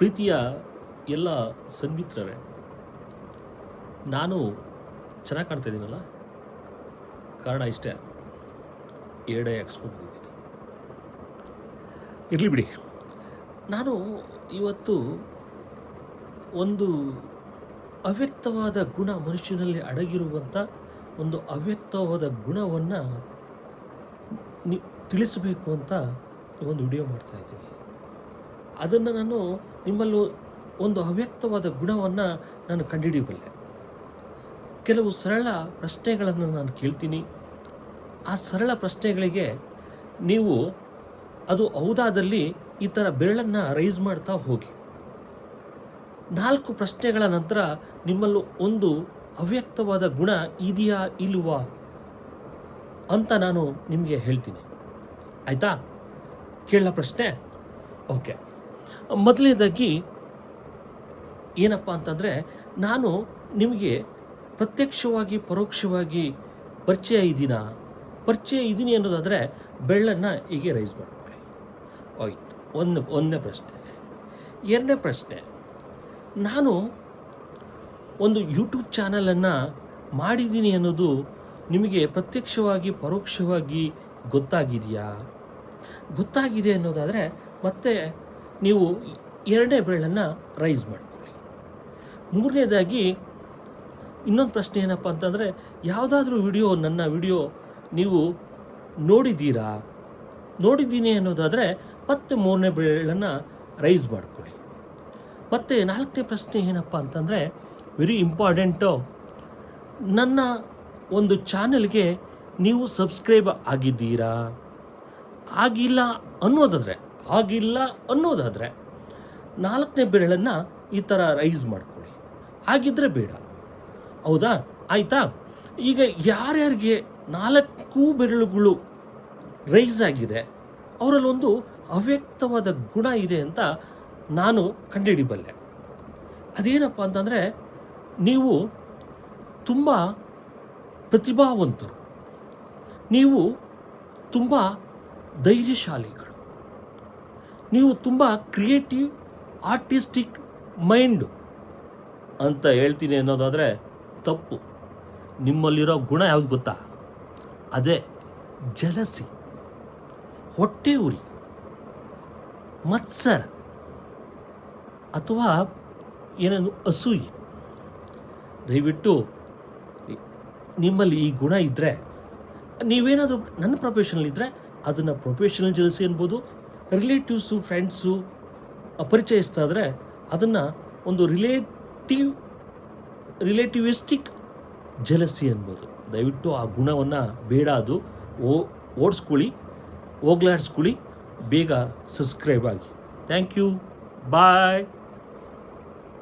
ಪ್ರೀತಿಯ ಎಲ್ಲ ಸಂಗೀತರೇ, ನಾನು ಚೆನ್ನಾಗಿ ಕಾಣ್ತಾ ಇದ್ದೀನಲ್ಲ, ಕಾರಣ ಇಷ್ಟೇ, ಎರಡೇ ಹಾಕ್ಸ್ಕೊಂಡು ಬಂದಿದ್ದೀನಿ. ಇರಲಿ ಬಿಡಿ. ನಾನು ಇವತ್ತು ಒಂದು ಅವ್ಯಕ್ತವಾದ ಗುಣ, ಮನುಷ್ಯನಲ್ಲಿ ಅಡಗಿರುವಂಥ ಒಂದು ಅವ್ಯಕ್ತವಾದ ಗುಣವನ್ನು ತಿಳಿಸಬೇಕು ಅಂತ ಒಂದು ವಿಡಿಯೋ ಮಾಡ್ತಾಯಿದ್ದೀನಿ. ಅದನ್ನು ನಾನು ನಿಮ್ಮಲ್ಲೂ ಒಂದು ಅವ್ಯಕ್ತವಾದ ಗುಣವನ್ನು ನಾನು ಕಂಡುಹಿಡಿಯಬಲ್ಲೆ. ಕೆಲವು ಸರಳ ಪ್ರಶ್ನೆಗಳನ್ನು ನಾನು ಕೇಳ್ತೀನಿ. ಆ ಸರಳ ಪ್ರಶ್ನೆಗಳಿಗೆ ನೀವು ಅದು ಹೌದಾದಲ್ಲಿ ಈ ಥರ ಬೆರಳನ್ನು ರೈಸ್ ಮಾಡ್ತಾ ಹೋಗಿ. 4 ಪ್ರಶ್ನೆಗಳ ನಂತರ ನಿಮ್ಮಲ್ಲೂ ಒಂದು ಅವ್ಯಕ್ತವಾದ ಗುಣ ಇದೆಯಾ ಇಲ್ವಾ ಅಂತ ನಾನು ನಿಮಗೆ ಹೇಳ್ತೀನಿ. ಆಯಿತಾ? ಕೇಳಲ ಪ್ರಶ್ನೆ? ಓಕೆ. ಮೊದಲನೇದಾಗಿ ಏನಪ್ಪ ಅಂತಂದರೆ, ನಾನು ನಿಮಗೆ ಪ್ರತ್ಯಕ್ಷವಾಗಿ ಪರೋಕ್ಷವಾಗಿ ಪರಿಚಯ ಇದ್ದೀನಿ ಅನ್ನೋದಾದರೆ ಬೆರಳನ್ನು ಹೀಗೆ ರೈಸ್ ಮಾಡ್ಕೊಳ್ಳಿ. ಆಯಿತು. ಒಂದನೇ ಪ್ರಶ್ನೆ. ಎರಡನೇ ಪ್ರಶ್ನೆ, ನಾನು ಒಂದು ಯೂಟ್ಯೂಬ್ ಚಾನಲನ್ನು ಮಾಡಿದ್ದೀನಿ ಅನ್ನೋದು ನಿಮಗೆ ಪ್ರತ್ಯಕ್ಷವಾಗಿ ಪರೋಕ್ಷವಾಗಿ ಗೊತ್ತಾಗಿದೆ ಅನ್ನೋದಾದರೆ ಮತ್ತೆ ನೀವು ಎರಡನೇ ಬೆರಳನ್ನು ರೈಸ್ ಮಾಡ್ಕೊಳ್ಳಿ. ಮೂರನೇದಾಗಿ ಇನ್ನೊಂದು ಪ್ರಶ್ನೆ ಏನಪ್ಪ ಅಂತಂದರೆ, ಯಾವುದಾದ್ರೂ ನನ್ನ ವಿಡಿಯೋ ನೀವು ನೋಡಿದ್ದೀನಿ ಅನ್ನೋದಾದರೆ ಮತ್ತೆ ಮೂರನೇ ಬೆರಳನ್ನು ರೈಸ್ ಮಾಡ್ಕೊಳ್ಳಿ. ಮತ್ತು ನಾಲ್ಕನೇ ಪ್ರಶ್ನೆ ಏನಪ್ಪ ಅಂತಂದರೆ, ವೆರಿ ಇಂಪಾರ್ಟೆಂಟು, ನನ್ನ ಒಂದು ಚಾನಲ್ಗೆ ನೀವು ಸಬ್ಸ್ಕ್ರೈಬ್ ಆಗಿದ್ದೀರಾ? ಆಗಿಲ್ಲ ಅನ್ನೋದಾದರೆ ನಾಲ್ಕನೇ ಬೆರಳನ್ನು ಈ ಥರ ರೈಸ್ ಮಾಡ್ಕೊಳ್ಳಿ. ಆಗಿದ್ದರೆ ಬೇಡ. ಹೌದಾ? ಆಯಿತಾ? ಈಗ ಯಾರ್ಯಾರಿಗೆ 4 ಬೆರಳುಗಳು ರೈಸ್ ಆಗಿದೆ ಅವರಲ್ಲೊಂದು ಅವ್ಯಕ್ತವಾದ ಗುಣ ಇದೆ ಅಂತ ನಾನು ಕಂಡುಹಿಡಿಬಲ್ಲೆ. ಅದೇನಪ್ಪ ಅಂತಂದರೆ, ನೀವು ತುಂಬ ಪ್ರತಿಭಾವಂತರು, ನೀವು ತುಂಬ ಧೈರ್ಯಶಾಲಿಗಳು, ನೀವು ತುಂಬ ಕ್ರಿಯೇಟಿವ್ ಆರ್ಟಿಸ್ಟಿಕ್ ಮೈಂಡು ಅಂತ ಹೇಳ್ತೀನಿ ಅನ್ನೋದಾದರೆ ತಪ್ಪು. ನಿಮ್ಮಲ್ಲಿರೋ ಗುಣ ಯಾವುದು ಗೊತ್ತಾ? ಅದೇ ಜಲಸಿ, ಹೊಟ್ಟೆ ಉರಿ, ಮತ್ಸರ ಅಥವಾ ಏನೇನು ಅಸೂಯೆ. ದಯವಿಟ್ಟು ನಿಮ್ಮಲ್ಲಿ ಈ ಗುಣ ಇದ್ದರೆ, ನೀವೇನಾದರೂ ನನ್ನ ಪ್ರೊಫೆಷನಲ್ಲಿದ್ದರೆ ಅದನ್ನು ಪ್ರೊಫೆಷನಲ್ ಜಲಸಿ ಅನ್ಬೋದು. ರಿಲೇಟಿವ್ಸು, ಫ್ರೆಂಡ್ಸು, ಪರಿಚಯಿಸ್ತಾ ಇದ್ದರೆ ಅದನ್ನು ಒಂದು ರಿಲೇಟಿವಿಸ್ಟಿಕ್ ಜಲಸಿ ಅನ್ಬೋದು. ದಯವಿಟ್ಟು ಆ ಗುಣವನ್ನು ಬೇಡ, ಅದು ಹೋಗ್ಲಾಡಿಸ್ಕೊಳ್ಳಿ. ಬೇಗ ಸಬ್ಸ್ಕ್ರೈಬ್ ಆಗಿ. Thank you. ಬಾಯ್.